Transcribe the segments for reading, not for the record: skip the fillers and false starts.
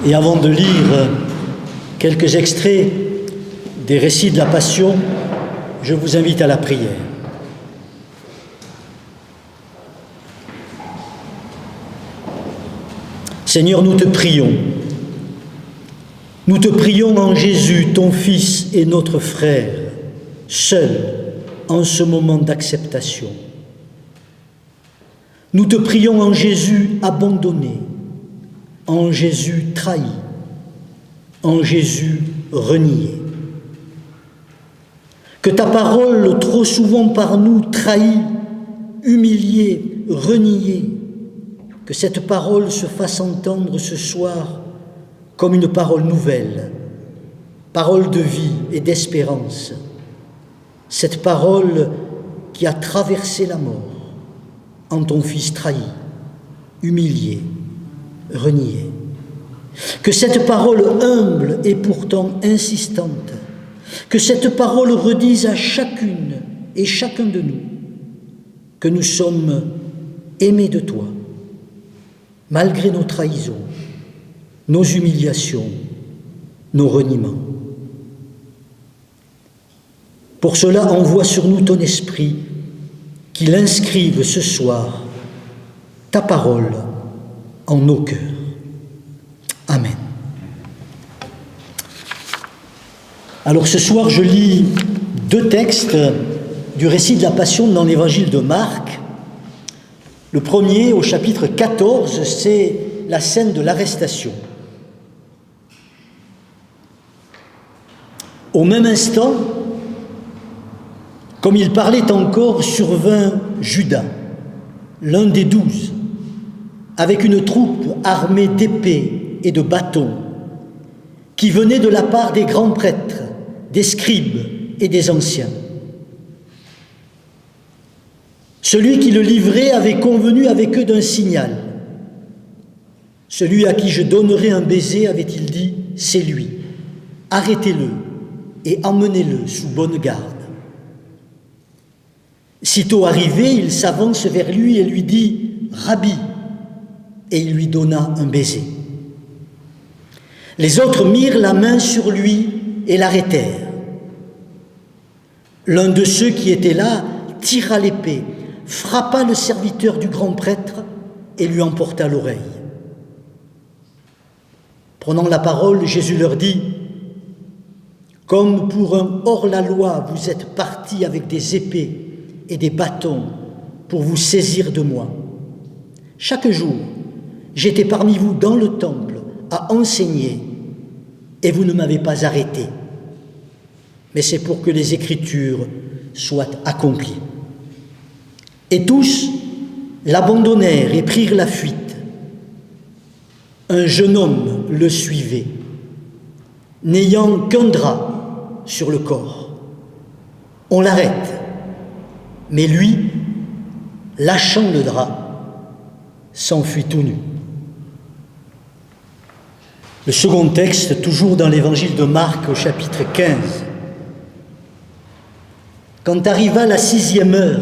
Et avant de lire quelques extraits des récits de la Passion, je vous invite à la prière. Seigneur, nous te prions. Nous te prions en Jésus, ton Fils et notre frère, seul en ce moment d'acceptation. Nous te prions en Jésus abandonné, en Jésus trahi, en Jésus renié. Que ta parole, trop souvent par nous trahie, humiliée, reniée, que cette parole se fasse entendre ce soir comme une parole nouvelle, parole de vie et d'espérance, cette parole qui a traversé la mort en ton Fils trahi, humilié, renié. Que cette parole humble et pourtant insistante, que cette parole redise à chacune et chacun de nous que nous sommes aimés de toi, malgré nos trahisons, nos humiliations, nos reniements. Pour cela, envoie sur nous ton esprit, qu'il inscrive ce soir ta parole en nos cœurs. Amen. Alors ce soir, je lis deux textes du récit de la Passion dans l'évangile de Marc. Le premier, au chapitre 14, c'est la scène de l'arrestation. Au même instant, comme il parlait encore, survint Judas, l'un des 12, avec une troupe armée d'épées et de bâtons, qui venait de la part des grands prêtres, des scribes et des anciens. Celui qui le livrait avait convenu avec eux d'un signal. Celui à qui je donnerai un baiser, avait-il dit, c'est lui. Arrêtez-le et emmenez-le sous bonne garde. Sitôt arrivé, il s'avance vers lui et lui dit « Rabbi », et il lui donna un baiser. Les autres mirent la main sur lui et l'arrêtèrent. L'un de ceux qui étaient là tira l'épée, frappa le serviteur du grand prêtre et lui emporta l'oreille. Prenant la parole, Jésus leur dit « Comme pour un hors-la-loi, vous êtes partis avec des épées et des bâtons pour vous saisir de moi. Chaque jour, j'étais parmi vous dans le temple à enseigner et vous ne m'avez pas arrêté. Mais c'est pour que les Écritures soient accomplies. » Et tous l'abandonnèrent et prirent la fuite. Un jeune homme le suivait, n'ayant qu'un drap sur le corps. On l'arrête, mais lui, lâchant le drap, s'enfuit tout nu. Le second texte, toujours dans l'évangile de Marc, au chapitre 15. Quand arriva la 6e heure,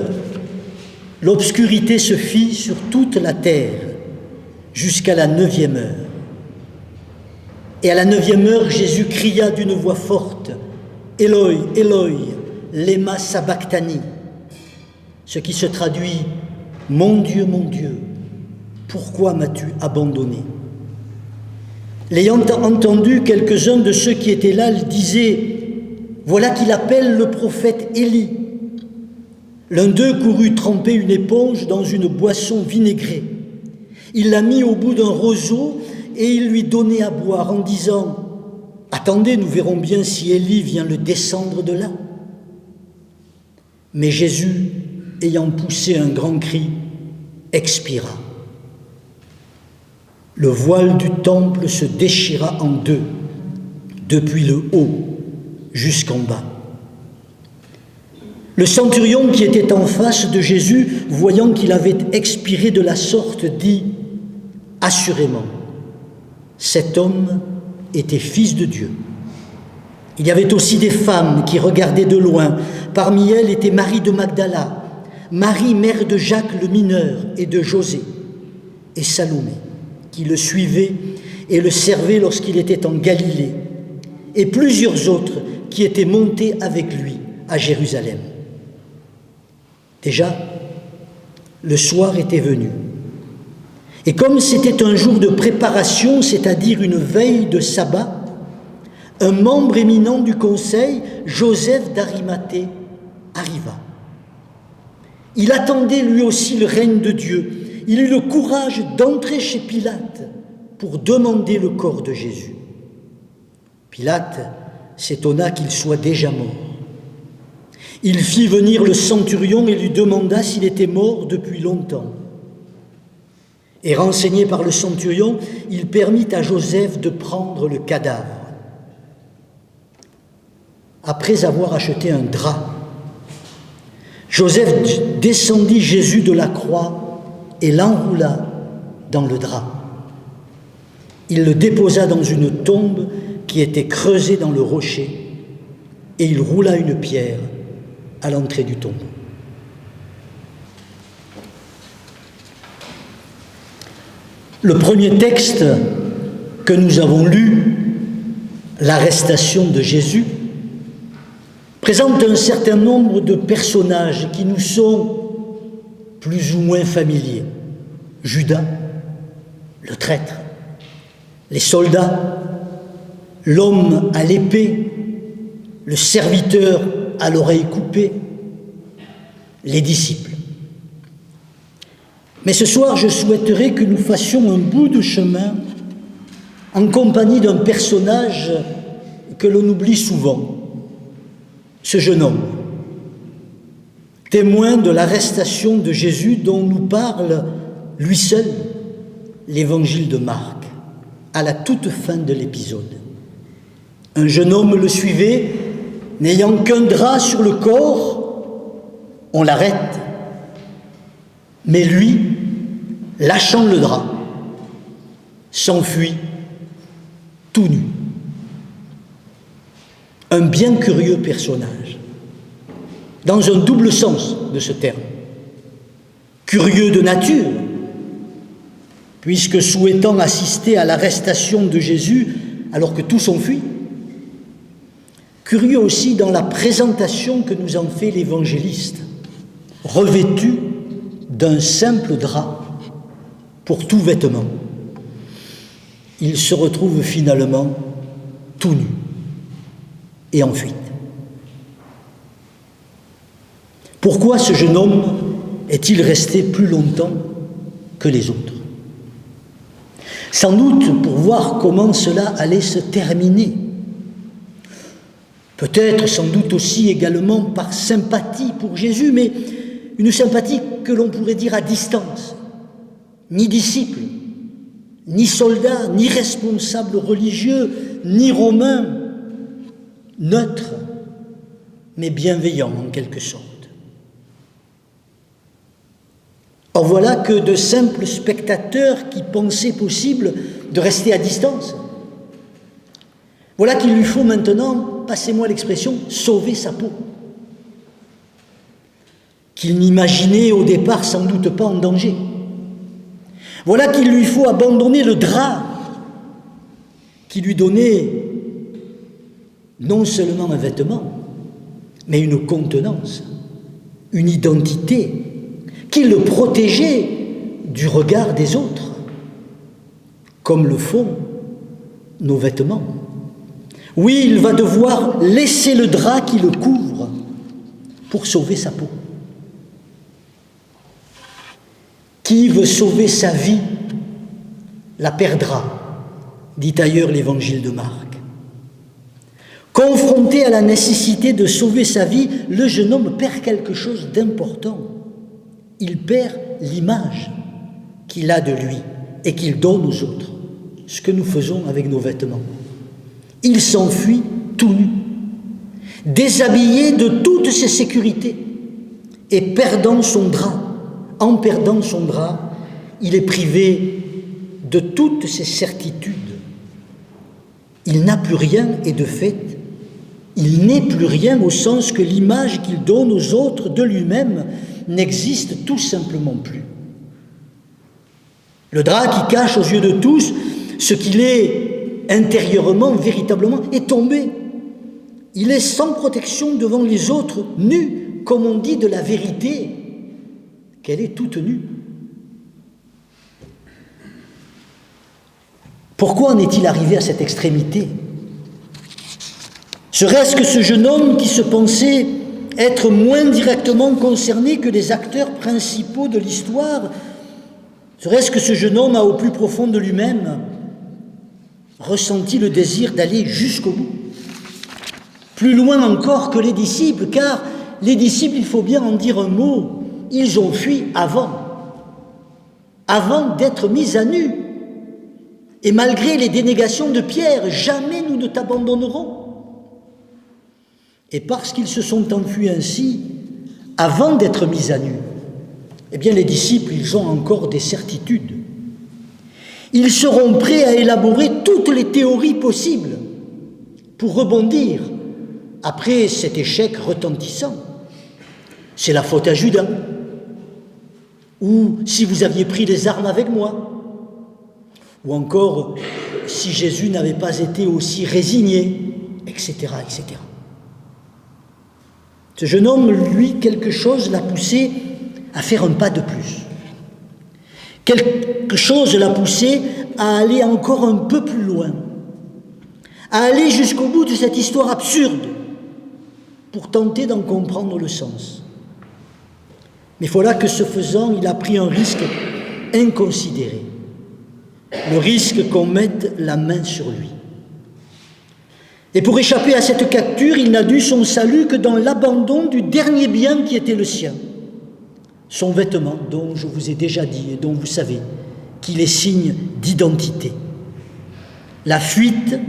l'obscurité se fit sur toute la terre jusqu'à la 9e heure. Et à la 9e heure, Jésus cria d'une voix forte, « Eloi, Eloi, lema sabachthani », ce qui se traduit « Mon Dieu, pourquoi m'as-tu abandonné ?» L'ayant entendu, quelques-uns de ceux qui étaient là disaient « Voilà qu'il appelle le prophète Élie ». L'un d'eux courut tremper une éponge dans une boisson vinaigrée. Il la mit au bout d'un roseau et il lui donnait à boire en disant « Attendez, nous verrons bien si Élie vient le descendre de là. » Mais Jésus, ayant poussé un grand cri, expira. Le voile du temple se déchira en deux, depuis le haut jusqu'en bas. Le centurion qui était en face de Jésus, voyant qu'il avait expiré de la sorte, dit « Assurément, cet homme était fils de Dieu. » Il y avait aussi des femmes qui regardaient de loin. Parmi elles était Marie de Magdala, Marie, mère de Jacques le mineur et de José, et Salomé, qui le suivait et le servait lorsqu'il était en Galilée, et plusieurs autres qui étaient montés avec lui à Jérusalem. Déjà, le soir était venu. Et comme c'était un jour de préparation, c'est-à-dire une veille de sabbat, un membre éminent du conseil, Joseph d'Arimathée, arriva. Il attendait lui aussi le règne de Dieu. Il eut le courage d'entrer chez Pilate pour demander le corps de Jésus. Pilate s'étonna qu'il soit déjà mort. Il fit venir le centurion et lui demanda s'il était mort depuis longtemps. Et renseigné par le centurion, il permit à Joseph de prendre le cadavre. Après avoir acheté un drap, Joseph descendit Jésus de la croix et l'enroula dans le drap. Il le déposa dans une tombe qui était creusée dans le rocher et il roula une pierre à l'entrée du tombeau. Le premier texte que nous avons lu, l'arrestation de Jésus, présente un certain nombre de personnages qui nous sont plus ou moins familiers. Judas, le traître, les soldats, l'homme à l'épée, le serviteur à l'oreille coupée, les disciples. Mais ce soir, je souhaiterais que nous fassions un bout de chemin en compagnie d'un personnage que l'on oublie souvent, ce jeune homme, témoin de l'arrestation de Jésus dont nous parle, lui seul, l'évangile de Marc, à la toute fin de l'épisode. Un jeune homme le suivait, n'ayant qu'un drap sur le corps, on l'arrête. Mais lui, lâchant le drap, s'enfuit tout nu. Un bien curieux personnage, dans un double sens de ce terme. Curieux de nature, puisque souhaitant assister à l'arrestation de Jésus alors que tous ont fui. Curieux aussi dans la présentation que nous en fait l'évangéliste, revêtu d'un simple drap pour tout vêtement. Il se retrouve finalement tout nu et en fuite. Pourquoi ce jeune homme est-il resté plus longtemps que les autres? Sans doute pour voir comment cela allait se terminer. Peut-être, sans doute aussi également par sympathie pour Jésus, mais une sympathie que l'on pourrait dire à distance. Ni disciple, ni soldat, ni responsable religieux, ni romain, neutre, mais bienveillant en quelque sorte. Or voilà que de simples spectateurs qui pensaient possible de rester à distance. Voilà qu'il lui faut maintenant, passez-moi l'expression, sauver sa peau. qu'il n'imaginait au départ sans doute pas en danger. Voilà qu'il lui faut abandonner le drap qui lui donnait non seulement un vêtement, mais une contenance, une identité, qui le protégeait du regard des autres, comme le font nos vêtements. Oui, il va devoir laisser le drap qui le couvre pour sauver sa peau. Qui veut sauver sa vie la perdra, dit ailleurs l'évangile de Marc. Confronté à la nécessité de sauver sa vie, le jeune homme perd quelque chose d'important. Il perd l'image qu'il a de lui et qu'il donne aux autres, ce que nous faisons avec nos vêtements. Il s'enfuit tout nu, déshabillé de toutes ses sécurités et perdant son drap. En perdant son drap, il est privé de toutes ses certitudes. Il n'a plus rien et de fait, il n'est plus rien au sens que l'image qu'il donne aux autres de lui-même n'existe tout simplement plus. Le drap qui cache aux yeux de tous ce qu'il est intérieurement, véritablement, est tombé. Il est sans protection devant les autres, nu, comme on dit de la vérité, qu'elle est toute nue. Pourquoi en est-il arrivé à cette extrémité ? Serait-ce que ce jeune homme qui se pensait être moins directement concerné que les acteurs principaux de l'histoire, serait-ce que ce jeune homme a au plus profond de lui-même ressenti le désir d'aller jusqu'au bout, plus loin encore que les disciples, car les disciples, il faut bien en dire un mot, ils ont fui avant d'être mis à nu. Et malgré les dénégations de Pierre, jamais nous ne t'abandonnerons. Et parce qu'ils se sont enfuis ainsi, avant d'être mis à nu, eh bien les disciples, ils ont encore des certitudes. Ils seront prêts à élaborer toutes les théories possibles pour rebondir après cet échec retentissant. C'est la faute à Judas. Ou si vous aviez pris les armes avec moi. Ou encore, si Jésus n'avait pas été aussi résigné, etc., etc. Ce jeune homme, lui, quelque chose l'a poussé à faire un pas de plus. Quelque chose l'a poussé à aller encore un peu plus loin, à aller jusqu'au bout de cette histoire absurde, pour tenter d'en comprendre le sens. Mais voilà que ce faisant, il a pris un risque inconsidéré, le risque qu'on mette la main sur lui. Et pour échapper à cette capture, il n'a dû son salut que dans l'abandon du dernier bien qui était le sien, son vêtement dont je vous ai déjà dit et dont vous savez qu'il est signe d'identité. La fuite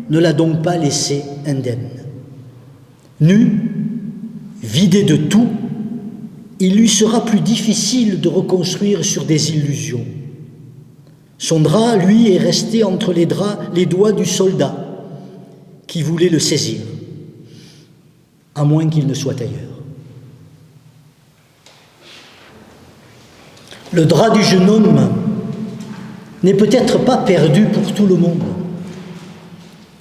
ne l'a donc pas laissé indemne. Nu, vidé de tout, il lui sera plus difficile de reconstruire sur des illusions. Son drap, lui, est resté entre les doigts du soldat qui voulait le saisir, à moins qu'il ne soit ailleurs. Le drap du jeune homme n'est peut-être pas perdu pour tout le monde.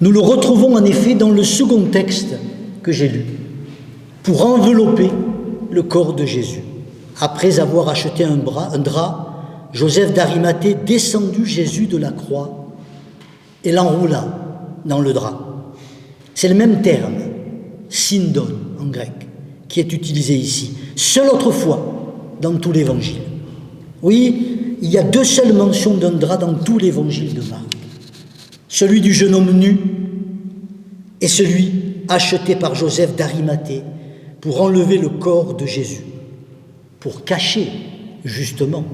Nous le retrouvons en effet dans le second texte que j'ai lu, pour envelopper le corps de Jésus. Après avoir acheté un drap, Joseph d'Arimathée descendit Jésus de la croix et l'enroula dans le drap. C'est le même terme, syndon en grec, qui est utilisé ici, seule autre fois dans tout l'évangile. Oui, il y a deux seules mentions d'un drap dans tout l'évangile de Marc. Celui du jeune homme nu et celui acheté par Joseph d'Arimathée pour enlever le corps de Jésus, pour cacher justement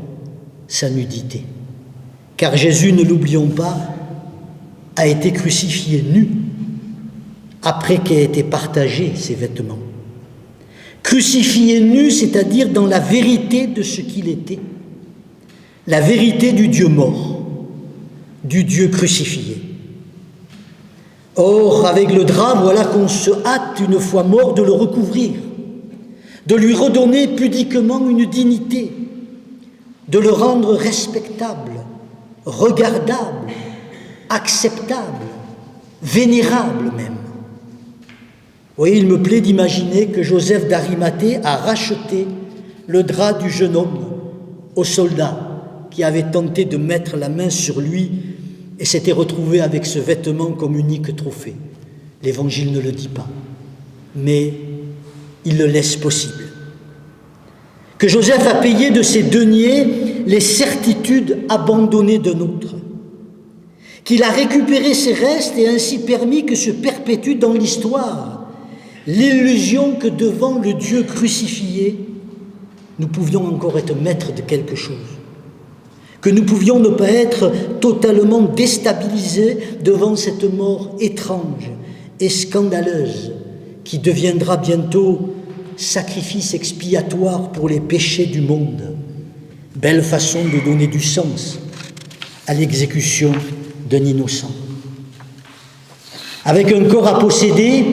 sa nudité. Car Jésus, ne l'oublions pas, a été crucifié nu après qu'aient été partagés ses vêtements. Crucifié nu, c'est-à-dire dans la vérité de ce qu'il était, la vérité du Dieu mort, du Dieu crucifié. Or, avec le drap, voilà qu'on se hâte, une fois mort, de le recouvrir, de lui redonner pudiquement une dignité, de le rendre respectable, regardable, acceptable, vénérable même. Vous voyez, il me plaît d'imaginer que Joseph d'Arimathée a racheté le drap du jeune homme au soldat qui avait tenté de mettre la main sur lui et s'était retrouvé avec ce vêtement comme unique trophée. L'Évangile ne le dit pas, mais il le laisse possible. Que Joseph a payé de ses deniers les certitudes abandonnées d'un autre, qu'il a récupéré ses restes et ainsi permis que se perpétue dans l'histoire l'illusion que devant le Dieu crucifié, nous pouvions encore être maîtres de quelque chose, que nous pouvions ne pas être totalement déstabilisés devant cette mort étrange et scandaleuse qui deviendra bientôt sacrifice expiatoire pour les péchés du monde. Belle façon de donner du sens à l'exécution d'un innocent. Avec un corps à posséder,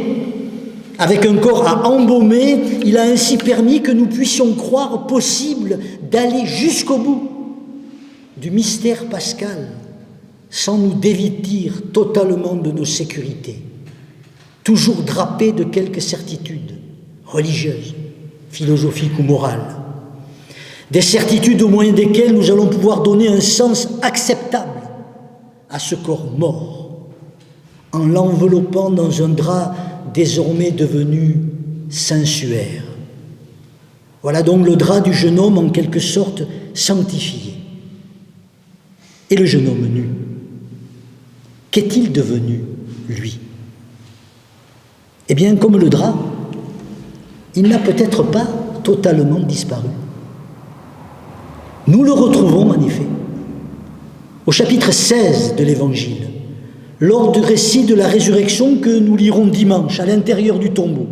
avec un corps à embaumer, il a ainsi permis que nous puissions croire possible d'aller jusqu'au bout du mystère pascal sans nous dévêtir totalement de nos sécurités, toujours drapés de quelques certitudes religieuses, philosophiques ou morales, des certitudes au moyen desquelles nous allons pouvoir donner un sens acceptable à ce corps mort, en l'enveloppant dans un drap désormais devenu sensuaire. Voilà donc le drap du jeune homme en quelque sorte sanctifié. Et le jeune homme nu, qu'est-il devenu, lui? Eh bien, comme le drap, il n'a peut-être pas totalement disparu. Nous le retrouvons en effet au chapitre 16 de l'Évangile, lors du récit de la résurrection que nous lirons dimanche à l'intérieur du tombeau.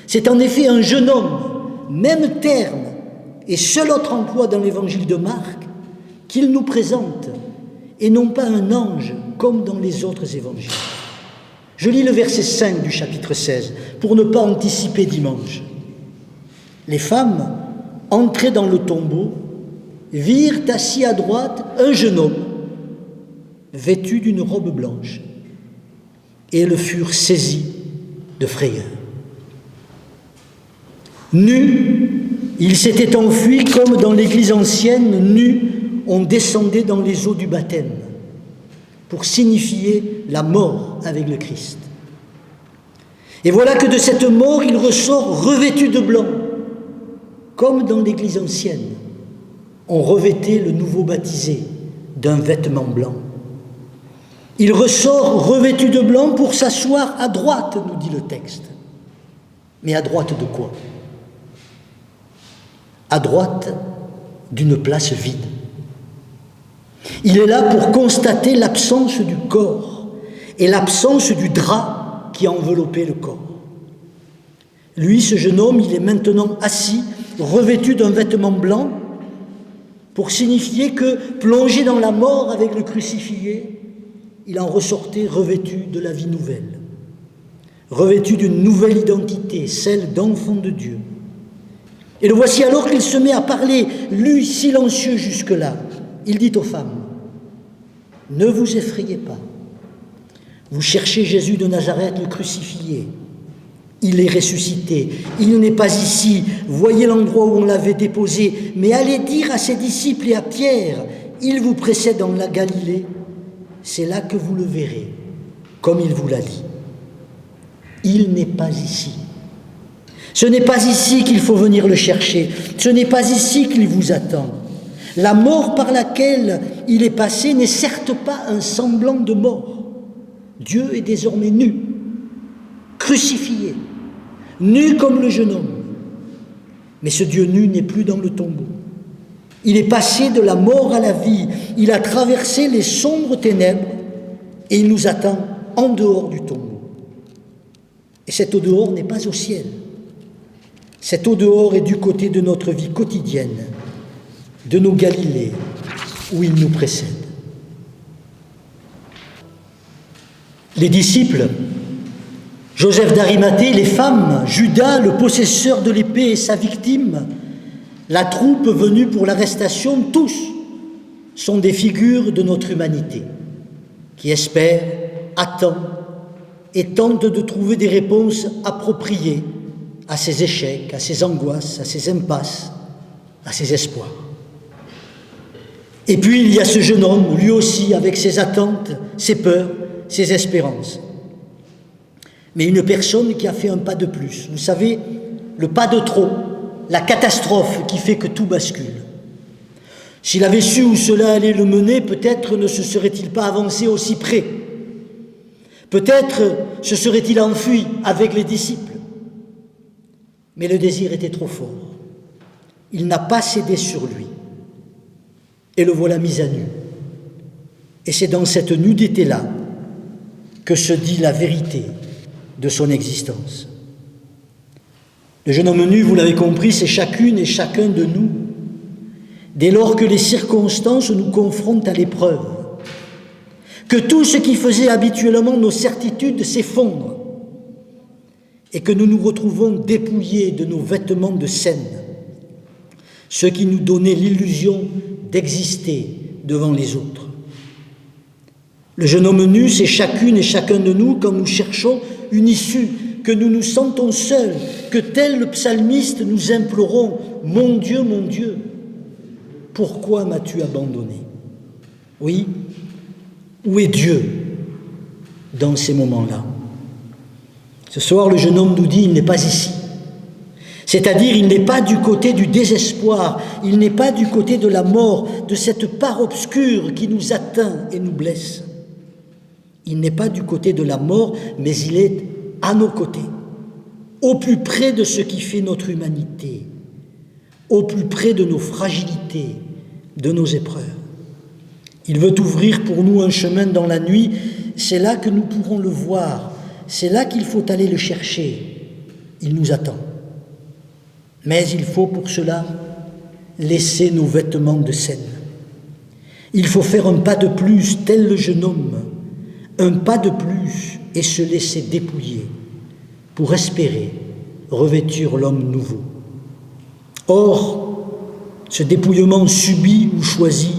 C'est en effet un jeune homme, même terme et seul autre emploi dans l'Évangile de Marc, qu'il nous présente, et non pas un ange comme dans les autres évangiles. Je lis le verset 5 du chapitre 16, pour ne pas anticiper dimanche. Les femmes, entrées dans le tombeau, virent assis à droite un jeune homme, vêtu d'une robe blanche, et elles furent saisies de frayeur. Nu, il s'était enfui comme dans l'église ancienne, nu, on descendait dans les eaux du baptême, pour signifier la mort avec le Christ. Et voilà que de cette mort, il ressort revêtu de blanc, comme dans l'église ancienne, on revêtait le nouveau baptisé d'un vêtement blanc. Il ressort revêtu de blanc pour s'asseoir à droite, nous dit le texte. Mais à droite de quoi? À droite d'une place vide. Il est là pour constater l'absence du corps et l'absence du drap qui enveloppait le corps. Lui, ce jeune homme, il est maintenant assis, revêtu d'un vêtement blanc, pour signifier que, plongé dans la mort avec le crucifié, il en ressortait revêtu de la vie nouvelle, revêtu d'une nouvelle identité, celle d'enfant de Dieu. Et le voici alors qu'il se met à parler, lui silencieux jusque-là. Il dit aux femmes, « Ne vous effrayez pas, vous cherchez Jésus de Nazareth le crucifié. Il est ressuscité, il n'est pas ici, voyez l'endroit où on l'avait déposé, mais allez dire à ses disciples et à Pierre, il vous précède dans la Galilée, c'est là que vous le verrez, comme il vous l'a dit. Il n'est pas ici. Ce n'est pas ici qu'il faut venir le chercher, ce n'est pas ici qu'il vous attend. La mort par laquelle il est passé n'est certes pas un semblant de mort. Dieu est désormais nu, crucifié, nu comme le jeune homme. Mais ce Dieu nu n'est plus dans le tombeau. Il est passé de la mort à la vie. Il a traversé les sombres ténèbres et il nous attend en dehors du tombeau. Et cet au dehors n'est pas au ciel. Cet au dehors est du côté de notre vie quotidienne, de nos Galilées, où il nous précède. Les disciples, Joseph d'Arimathée, les femmes, Judas, le possesseur de l'épée et sa victime, la troupe venue pour l'arrestation, tous sont des figures de notre humanité qui espèrent, attendent et tentent de trouver des réponses appropriées à ses échecs, à ses angoisses, à ses impasses, à ses espoirs. Et puis il y a ce jeune homme, lui aussi, avec ses attentes, ses peurs, ses espérances. Mais une personne qui a fait un pas de plus. Vous savez, le pas de trop, la catastrophe qui fait que tout bascule. S'il avait su où cela allait le mener, peut-être ne se serait-il pas avancé aussi près. Peut-être se serait-il enfui avec les disciples. Mais le désir était trop fort. Il n'a pas cédé sur lui. Et le voilà mis à nu. Et c'est dans cette nudité-là que se dit la vérité de son existence. Le jeune homme nu, vous l'avez compris, c'est chacune et chacun de nous, dès lors que les circonstances nous confrontent à l'épreuve, que tout ce qui faisait habituellement nos certitudes s'effondre et que nous nous retrouvons dépouillés de nos vêtements de scène, ce qui nous donnait l'illusion d'exister devant les autres. Le jeune homme nu, c'est chacune et chacun de nous quand nous cherchons une issue, que nous nous sentons seuls, que tel le psalmiste nous implorons, « Mon Dieu, pourquoi m'as-tu abandonné ?» Oui, où est Dieu dans ces moments-là? Ce soir, le jeune homme nous dit, il n'est pas ici. C'est-à-dire, il n'est pas du côté du désespoir, il n'est pas du côté de la mort, de cette part obscure qui nous atteint et nous blesse. Il n'est pas du côté de la mort, mais il est à nos côtés, au plus près de ce qui fait notre humanité, au plus près de nos fragilités, de nos épreuves. Il veut ouvrir pour nous un chemin dans la nuit, c'est là que nous pourrons le voir, c'est là qu'il faut aller le chercher. Il nous attend. Mais il faut pour cela laisser nos vêtements de scène. Il faut faire un pas de plus, tel le jeune homme, un pas de plus et se laisser dépouiller pour espérer revêtir l'homme nouveau. Or, ce dépouillement subi ou choisi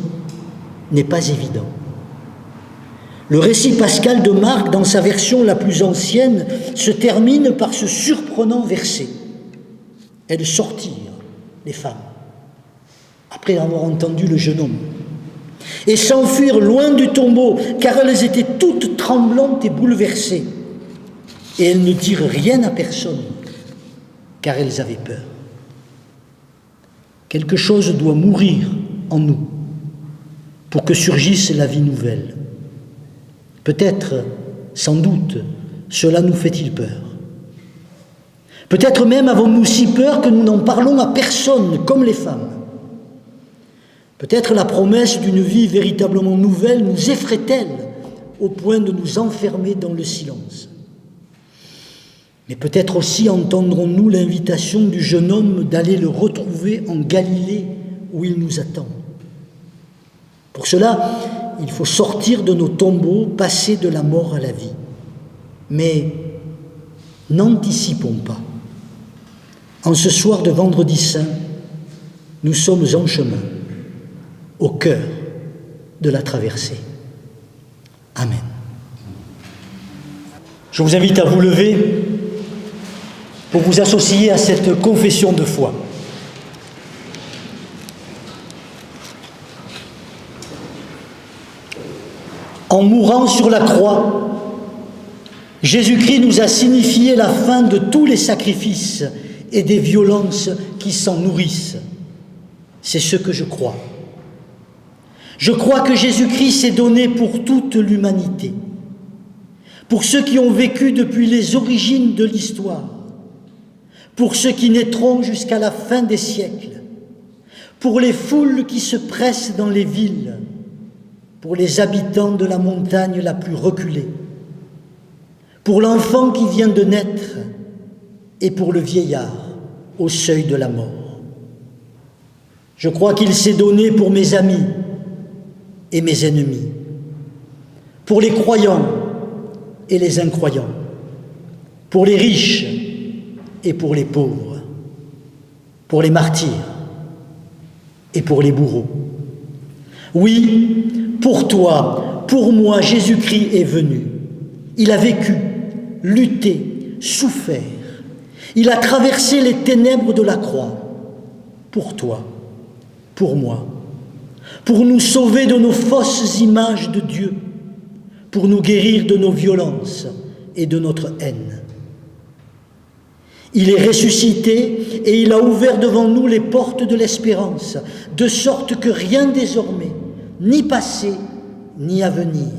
n'est pas évident. Le récit pascal de Marc, dans sa version la plus ancienne, se termine par ce surprenant verset. Elles sortirent, les femmes, après avoir entendu le jeune homme, et s'enfuirent loin du tombeau, car elles étaient toutes tremblantes et bouleversées. Et elles ne dirent rien à personne, car elles avaient peur. Quelque chose doit mourir en nous pour que surgisse la vie nouvelle. Peut-être, sans doute, cela nous fait-il peur. Peut-être même avons-nous si peur que nous n'en parlons à personne, comme les femmes. Peut-être la promesse d'une vie véritablement nouvelle nous effraie-t-elle au point de nous enfermer dans le silence. Mais peut-être aussi entendrons-nous l'invitation du jeune homme d'aller le retrouver en Galilée où il nous attend. Pour cela, il faut sortir de nos tombeaux, passer de la mort à la vie. Mais n'anticipons pas. En ce soir de Vendredi Saint, nous sommes en chemin, au cœur de la traversée. Amen. Je vous invite à vous lever pour vous associer à cette confession de foi. En mourant sur la croix, Jésus-Christ nous a signifié la fin de tous les sacrifices et des violences qui s'en nourrissent. C'est ce que je crois. Je crois que Jésus-Christ s'est donné pour toute l'humanité, pour ceux qui ont vécu depuis les origines de l'histoire, pour ceux qui naîtront jusqu'à la fin des siècles, pour les foules qui se pressent dans les villes, pour les habitants de la montagne la plus reculée, pour l'enfant qui vient de naître et pour le vieillard au seuil de la mort. Je crois qu'il s'est donné pour mes amis et mes ennemis, pour les croyants et les incroyants, pour les riches et pour les pauvres, pour les martyrs et pour les bourreaux. Oui, pour toi, pour moi, Jésus-Christ est venu. Il a vécu, lutté, souffert. Il a traversé les ténèbres de la croix. Pour toi, pour moi, pour nous sauver de nos fausses images de Dieu, pour nous guérir de nos violences et de notre haine. Il est ressuscité et il a ouvert devant nous les portes de l'espérance, de sorte que rien désormais, ni passé, ni avenir,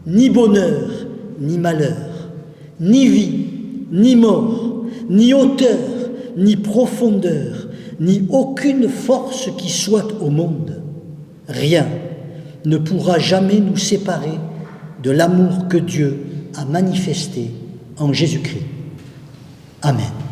ni bonheur, ni malheur, ni vie, ni mort, ni hauteur, ni profondeur, ni aucune force qui soit au monde, rien ne pourra jamais nous séparer de l'amour que Dieu a manifesté en Jésus-Christ. Amen.